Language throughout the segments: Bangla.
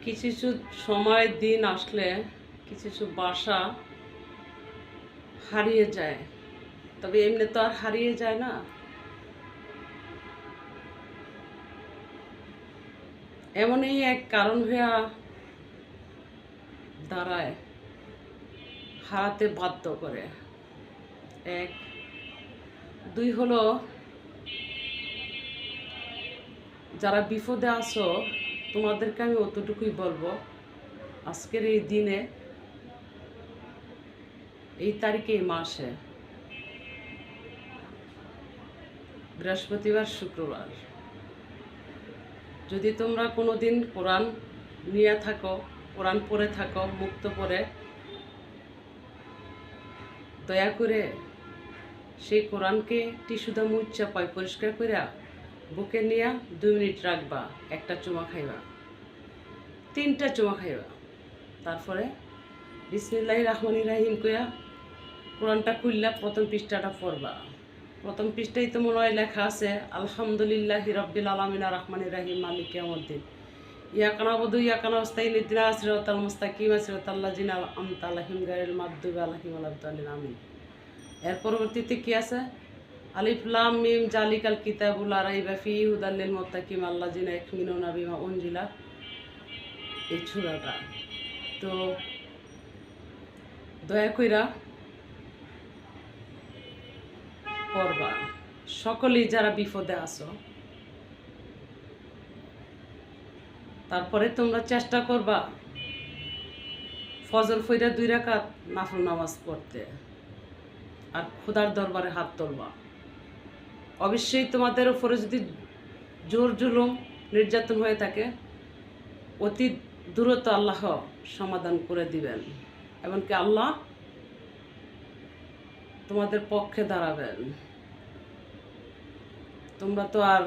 কিছু কিছু সময় দিন আসলে কিছু কিছু বাসা হারিয়ে যায়, তবে এমনি তো আর হারিয়ে যায় না। এমনই এক কারণ হইয়া দাঁড়ায়, হারাতে বাধ্য করে। এক দুই হলো, যারা বিপদে আছো তোমাদেরকে আমি অতটুকুই বলবো, আজকের এই দিনে, এই তারিখে, এই মাসে, বৃহস্পতিবার শুক্রবার, যদি তোমরা কোনো দিন কোরআন নিয়ে থাকো, কোরআন পড়ে থাকো, মুক্ত পড়ে, দয়া করে সেই কোরআনকে টিস্যুদা মুচ্ছা পায় পরিষ্কার করে বুকে নিয়ে 2 মিনিট রাখবা, একটা চুমা খাইবা, 3টা চুমা খাইবা, তারপরে বিসমিল্লাহির রহমানির রহিম কইয়া কোরআনটা খুললা প্রথম পৃষ্ঠাটা পড়বা। প্রথম পৃষ্ঠায় তো মনে হয় লেখা আছে আলহামদুলিল্লাহি রাব্বিল আলামিন আর রহমানির রহিম মালিক ইয়াউমিদ্দিন ইয়াকা নাবুদু ইয়াকা নাস্তাইন ইহদিনাস সিরাতাল মুস্তাকিম সিরাতাল লাযিনা আন'আমতা আলাইহিম গায়রিল মাগদুবি আলাইহিম ওয়ালাদ-দাল্লিন আমিন। এর পরবর্তীতে কি আছে? আলিফ লাম মিম জালিকাল কিতাবু লা রাইবা ফিহি হুদাল লিল মুত্তাকিন আল্লাযিনা ইয়ামিনুনা বিমা উনজিলা, এই সূরাটা। তো দয়া কইরা পড়বা, সকলেই যারা বিপদে আছো। তারপরে তোমরা চেষ্টা করবা ফজর ফইরা 2 রাকাত নফল নামাজ পড়তে, আর খোদার দরবারে হাত তুলবা। অবশ্যই তোমাদের উপরে যদি জোর জুলুম নির্যাতন হয়ে থাকে, অতি দ্রুত আল্লাহ সমাধান করে দিবেন, এমনকি আল্লাহ তোমাদের পক্ষে দাঁড়াবেন। তোমরা তো আর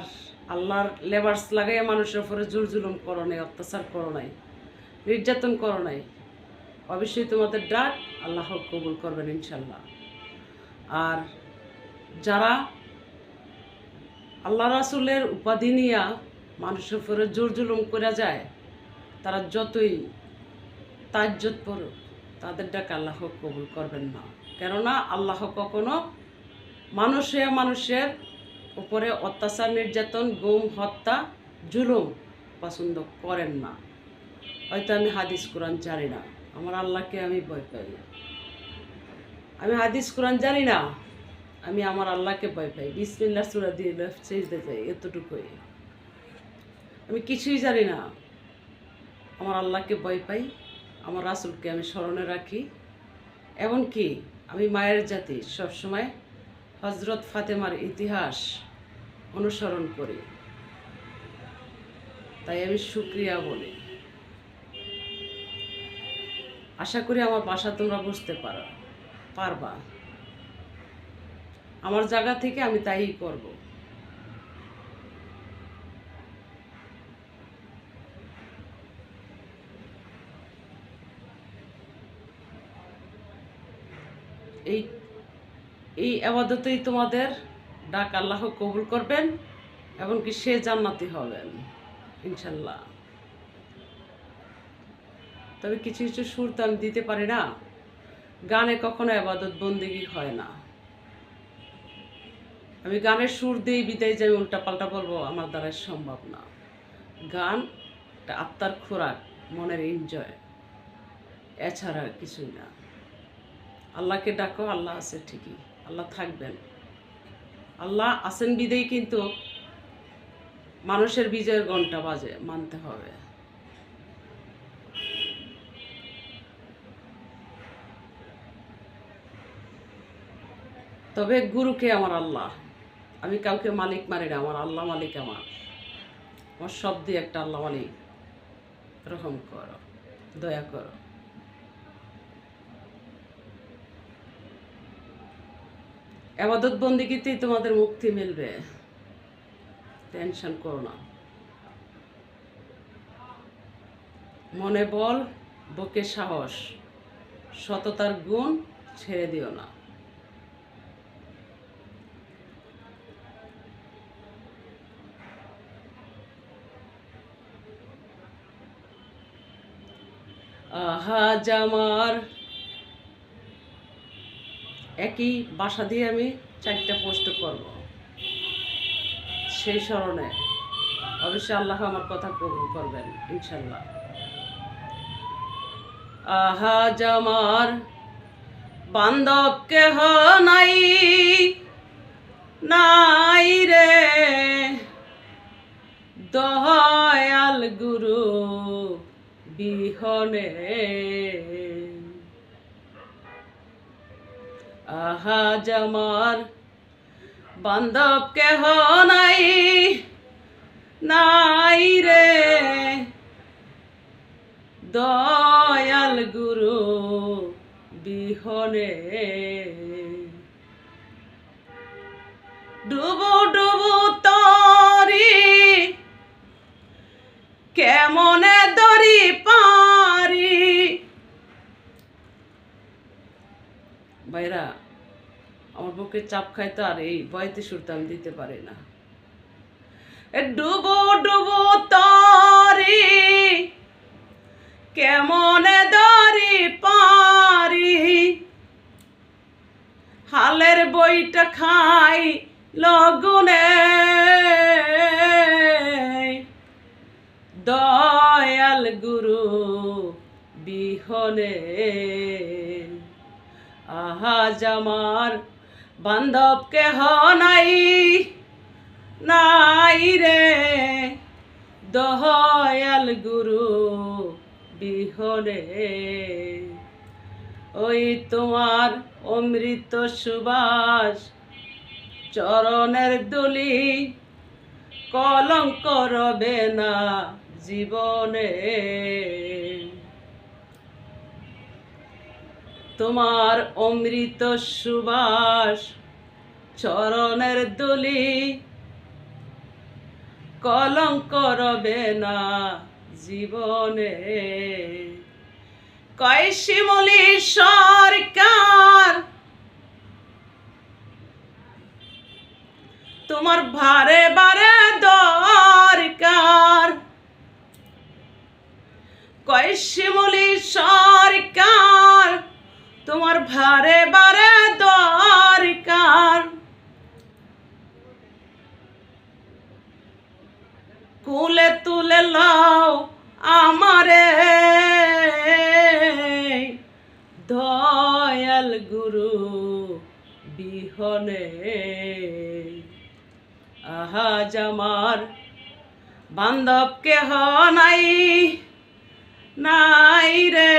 আল্লাহর লেবার্স লাগাইয়া মানুষের উপরে জোর জুলুম করো নাই, অত্যাচার করো নাই, নির্যাতন করো নাই। অবশ্যই তোমাদের ডাক আল্লাহ কবুল করবেন ইনশাল্লাহ। আর যারা আল্লাহ রাসূলের উপাধি নিয়া মানুষের উপরে জোর জুলুম করে যায়, তারা যতই তাজ্জুদ পড়ুক, তাদের ডাক আল্লাহ কবুল করবেন না। কেননা আল্লাহ কখনো মানুষের উপরে অত্যাচার, নির্যাতন, গুম, হত্যা, জুলুম পছন্দ করেন না। হয়তো আমি হাদিস কোরআন জানি না, আমার আল্লাহকে আমি ভয় পাই। আমি হাদিস কোরআন জানি না, আমি আমার আল্লাহকে ভয় পাই। বিসমিল্লাহ সূরা দিয়ে সেজদা যাই, এতটুকুই। আমি কিছুই জানি না, আমার আল্লাহকে ভয় পাই, আমার রাসূলকে আমি স্মরণে রাখি। এমনকি আমি মায়ের জাতি, সবসময় হজরত ফাতেমার ইতিহাস অনুসরণ করি, তাই আমি শুকরিয়া বলি। আশা করি আমার ভাষা তোমরা বুঝতে পারবা। আমার জায়গা থেকে আমি তাই করব। এই এই আবাদতেই তোমাদের ডাক আল্লাহ কবুল করবেন, এমনকি সে জান্নাতি হবেন ইনশাল্লাহ। তবে কিছু কিছু সুর তো আমি দিতে পারি না, গানে কখনো আবাদত বন্দেগী হয় না। আমি গানের সুর দিই বিদায় যাই উল্টা পাল্টা বলবো, আমার দ্বারা সম্ভব না। গান একটা আত্মার খোরাক, মনের এনজয়, এছাড়া কিছুই না। আল্লাহকে ডাকো, আল্লাহ আছে ঠিকই, আল্লাহ থাকবেন। আল্লাহ আছেন বিদেই কিন্তু মানুষের বিজয়ের ঘন্টা বাজে, মানতে হবে। তবে গুরুকে আমার আল্লাহ, আমি কাউকে মালিক মানি না, আমার আল্লাহ মালিক। আমার সব দিয়ে একটা আল্লাহ মালিক, রহম করো, দয়া করো। আবাদত বন্দিগিতেই তোমাদের মুক্তি মিলবে, টেনশন করো না। মনে বল, বুকে সাহস, সততার গুণ ছেড়ে দিও না। আহাজ আমার একই বাসা দিয়ে আমি 4টা পোস্ট করব, সেই স্মরণে অবশ্যই আল্লাহ আমার কথা কবুল করবেন ইনশাল্লাহ। আহাজ আমার বান্ধব কেহ নাই, নাই রে দয়াল গুরু বিহনে। আহাজ আমার বান্ধব কেহ নাই, নাই রে দয়াল গুরু বিহনে। ডুবু ডুবু তরি কেমনে দরি পারি। ভাইরা, আমার বুকে চাপ খাইতো আর এই বয়তে সুরতে আমি দিতে পারি না। ডুবো ডুবো তরি কেমনে দরি পারি, হালের বইটা খাই লগুনে দয়াল গুরু বিহনে। আহাজ আমার বান্ধব কেহ নাই, নাই রে দয়াল গুরু বিহনে। ওই তোমার অমৃত সুবাস চরণের দুলি কলঙ্ক রবে না জীবনে। তোমার অমৃত সুবাস চরণের দুলি কলঙ্ক রবে না জীবনে। কয় শিমুলি সরকার তোমার ভারে বারে দরকার। কয় শিমুলি সরকার তোমার ভারে বারে দরকার। কুলে তুলে লাও আমারে দয়াল গুরু বিহনে। আহাজ আমার বান্ধব কেহ নাই, নাই রে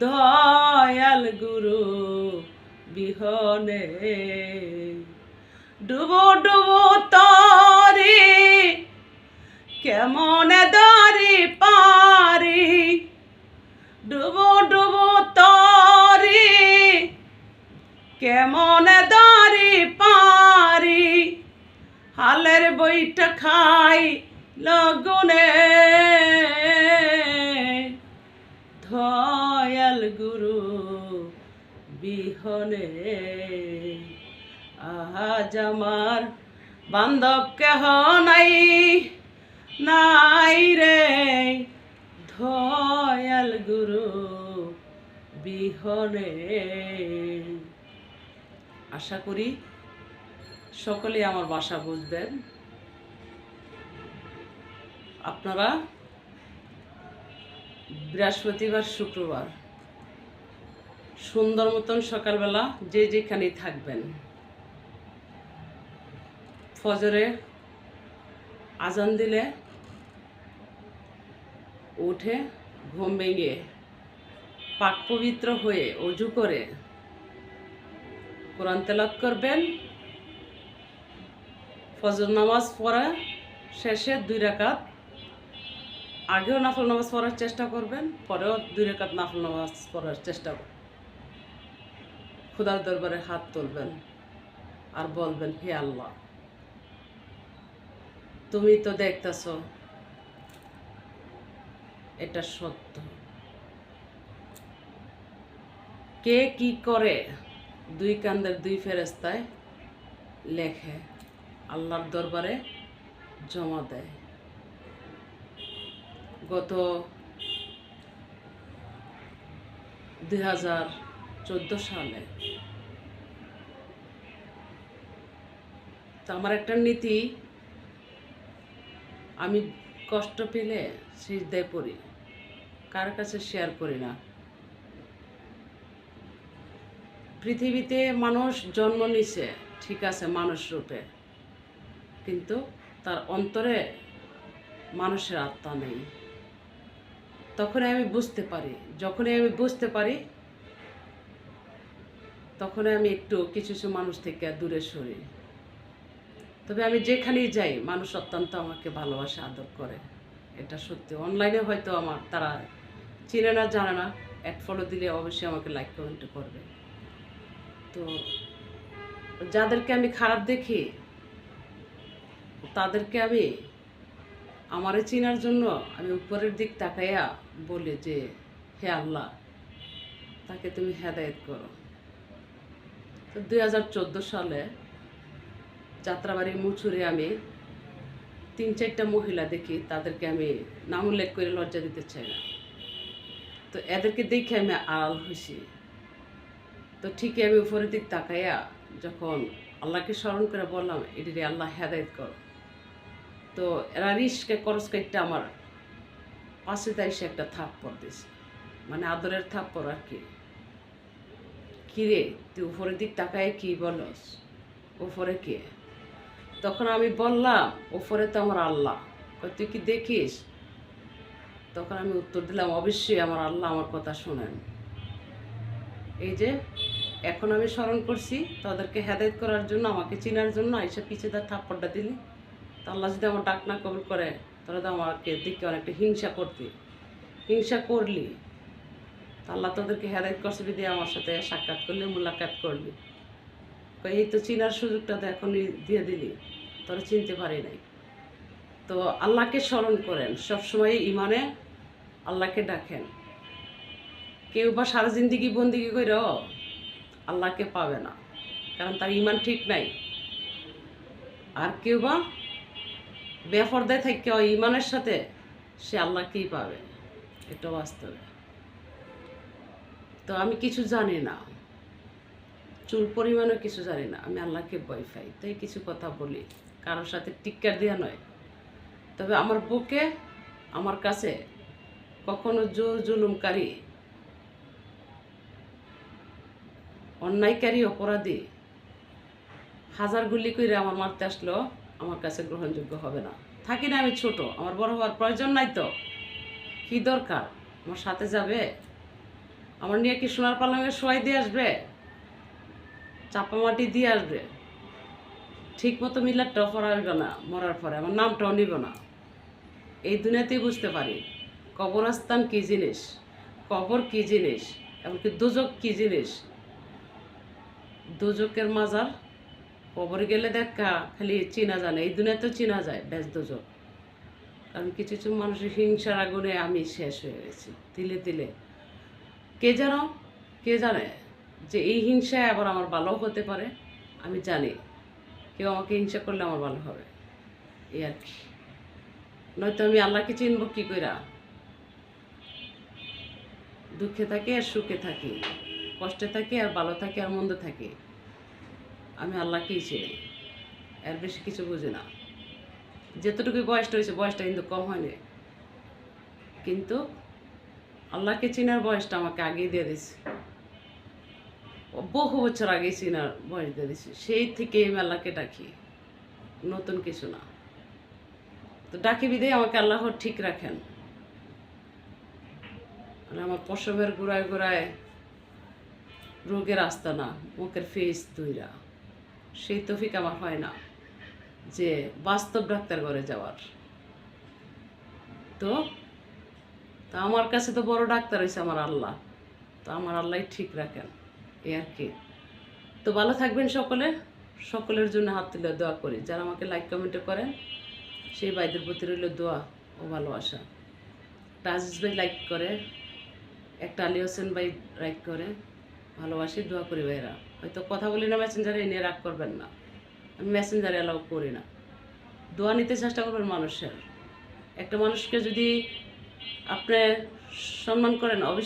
দয়াল গুরু বিহনে। ডুবো ডুবো তরি কেমনে দরি পারি। ডুবো ডুবো তরি কেমনে দরি পারি, হালের বইটা খাই লগুনে দয়াল গুরু বিহনে। আহাজ আমার বান্ধব কেহ নাই, নাই রে দয়াল গুরু বিহনে। আশা করি সকলে আমার ভাষা বুঝবেন। আপনারা বৃহস্পতিবার শুক্রবার সুন্দর মতন সকালবেলা যে যেখানে থাকবেন, ফজরে আজান দিলে উঠে ঘুম ভেঙে পাক পবিত্র হয়ে অজু করে কোরআন তেলাওয়াত করবেন। ফজর নামাজ পড়া শেষে 2 রাকাত আগেও নফল নামাজ পড়ার চেষ্টা করবেন, পরেও 2 রাকাত নফল নামাজ পড়ার চেষ্টা করবেন। খোদার দরবারে হাত তুলবেন আর বলবেন, হে আল্লাহ, তুমি তো দেখতেছ এটা সত্য। কে কি করে 2 কান্দের 2 ফেরেশতায় লেখে, আল্লাহর দরবারে জমা দেয়। গত 2014 সালে। তো আমার একটা নীতি, আমি কষ্ট পেলে সিজদায় পড়ি, কার কাছে শেয়ার করি না। পৃথিবীতে মানুষ জন্ম নিছে, ঠিক আছে, মানুষ রূপে, কিন্তু তার অন্তরে মানুষের আত্মা নেই। তখনই আমি বুঝতে পারি, যখনই আমি বুঝতে পারি তখনই আমি একটু কিছু কিছু মানুষ থেকে দূরে সরি। তবে আমি যেখানেই যাই মানুষ অত্যন্ত আমাকে ভালোবাসে, আদর করে, এটা সত্যি। অনলাইনে হয়তো আমার তারা চিনে না, জানে না, অ্যাড ফলো দিলে অবশ্যই আমাকে লাইক কমেন্ট করবে। তো যাদেরকে আমি খারাপ দেখি তাদেরকে আমি আমারে চিনার জন্য আমি উপরের দিক তাকাইয়া বলি যে, হে আল্লাহ, তাকে তুমি হেদায়েত করো। তো 2014 সালে যাত্রাবাড়ি মুচুরে আমি 3-4টা মহিলা দেখি, তাদেরকে আমি নাম উল্লেখ করে লজ্জা দিতে চাই না। তো এদেরকে দেখে আমি আড়াল হয়েছি। তো ঠিকই আমি উপরের দিক তাকাইয়া যখন আল্লাহকে স্মরণ করে বললাম, এটি আল্লাহ হেদায়েত করো, তো এরা রিস্কে করসকাইটটা আমার পাশে এসে একটা থাপ্পড় দিয়েছে, মানে আদরের থাপ্পড় আর কি। কিরে তুই উপরের দিক তাকায় কি বলস, উপরে কে? তখন আমি বললাম, উপরে তো আমার আল্লাহ। তুই কি দেখিস? তখন আমি উত্তর দিলাম, অবশ্যই আমার আল্লাহ আমার কথা শোনেন। এই যে এখন আমি স্মরণ করছি তাদেরকে হেদায়েত করার জন্য, আমাকে চেনার জন্য, এসে পিছে তার থাপ্পড়টা দিলি। তা আল্লাহ যদি আমার ডাক না কবুল করে, তাহলে তো আমাকে দেখে অনেকটা হিংসা করলি। তা আল্লাহ তোদেরকে হেদায়েত করছে বিধে আমার সাথে সাক্ষাৎ করলি, মুলাকাত করলি। এই তো চিনার সুযোগটা তো এখনই দিয়ে দিলি, তোরা চিনতে পারি নাই। তো আল্লাহকে স্মরণ করেন সবসময়, ইমানে আল্লাহকে ডাকেন। কেউ বা সারা জিন্দিগি বন্দিগি কইরো আল্লাহকে পাবে না, কারণ তার ইমান ঠিক নাই। আর কেউ বা বেপরদায় থাকে ইমানের সাথে, সে আল্লাহকেই পাবে, এটা বাস্তবে। তো আমি কিছু জানি না, চুল পরিমাণও কিছু জানি না, আমি আল্লাহকে ভয় পাই, তাই কিছু কথা বলি, কারোর সাথে টিক্কার দেওয়া নয়। তবে আমার বুকে, আমার কাছে কখনো জোর জুলুমকারী, অন্যায়কারী, অপরাধী হাজার গুলি করে আমার মারতে আসলো, আমার কাছে গ্রহণযোগ্য হবে না। থাকি না আমি ছোট, আমার বড় হওয়ার প্রয়োজন নাই। তো কি দরকার? আমার সাথে যাবে, আমার নিয়ে কি সোনার পালঙে শোয়াই দিয়ে আসবে, চাপা মাটি দিয়ে আসবে, ঠিক মতো মিলারটাও পড়াইবে না, মরার পরে আমার নামটাও নিব না। এই দুনিয়াতেই বুঝতে পারি কবরস্থান কী জিনিস, কবর কী জিনিস, এমনকি দোজক কী জিনিস। দোজকের মাজার, কবরে গেলে দেখা খালি চেনা যায় না, এই দুনিয়াতেও চেনা যায় বেশ দোজক। কারণ কিছু কিছু মানুষের হিংসার আগুনে আমি শেষ হয়ে গেছি তিলে তিলে। কে জানে যে এই হিংসায় আবার আমার ভালো হতে পারে। আমি জানি কেউ আমাকে হিংসা করলে আমার ভালো হবে, এই আর কি। নয়তো আমি আল্লাহকে চিনব কি কইরা? দুঃখে থাকি আর সুখে থাকি, কষ্টে থাকি আর ভালো থাকি আর মন্দ থাকি, আমি আল্লাহকেই চিনি, এর বেশি কিছু বুঝি না। যেতটুকু বয়সটা হয়েছে, বয়সটা কিন্তু কম হয়নি, কিন্তু আল্লাহকে চিনার বয়সটা আমাকে আগেই দিয়ে দিছে, বহু বছর আগেই চিনার বয়স দিয়ে দিছে। সেই থেকে আমি আল্লাহকে ডাকি, নতুন কিছু না। তো ডাকি বিধেই আমাকে আল্লাহ ঠিক রাখেন। আর আমার পশমের গোড়ায় গোড়ায় রোগের আস্তানা, মুখের ফেস দুইরা, সেই তৌফিক আমার হয় না যে বাস্তব ডাক্তার ঘরে যাওয়ার। তো আমার কাছে তো বড় ডাক্তার হয়েছে আমার আল্লাহ, তো আমার আল্লাহ ঠিক রাখেন, এই আর কি। তো ভালো থাকবেন সকলে, সকলের জন্য হাত তুলে দোয়া করি। যারা আমাকে লাইক কমেন্টে করেন সেই ভাইদের প্রতি রইল দোয়া ও ভালোবাসা। রাজেশ ভাই লাইক করে, একটা আলী হোসেন ভাই লাইক করে, ভালোবাসি, দোয়া করি ভাইরা। হয়তো কথা বলি না মেসেঞ্জারে, এনে রাগ করবেন না, আমি মেসেঞ্জারে অ্যালাউ করি না। দোয়া নিতে চেষ্টা করবেন মানুষের। একটা মানুষকে যদি আপনি সম্মান করেন, অবশ্যই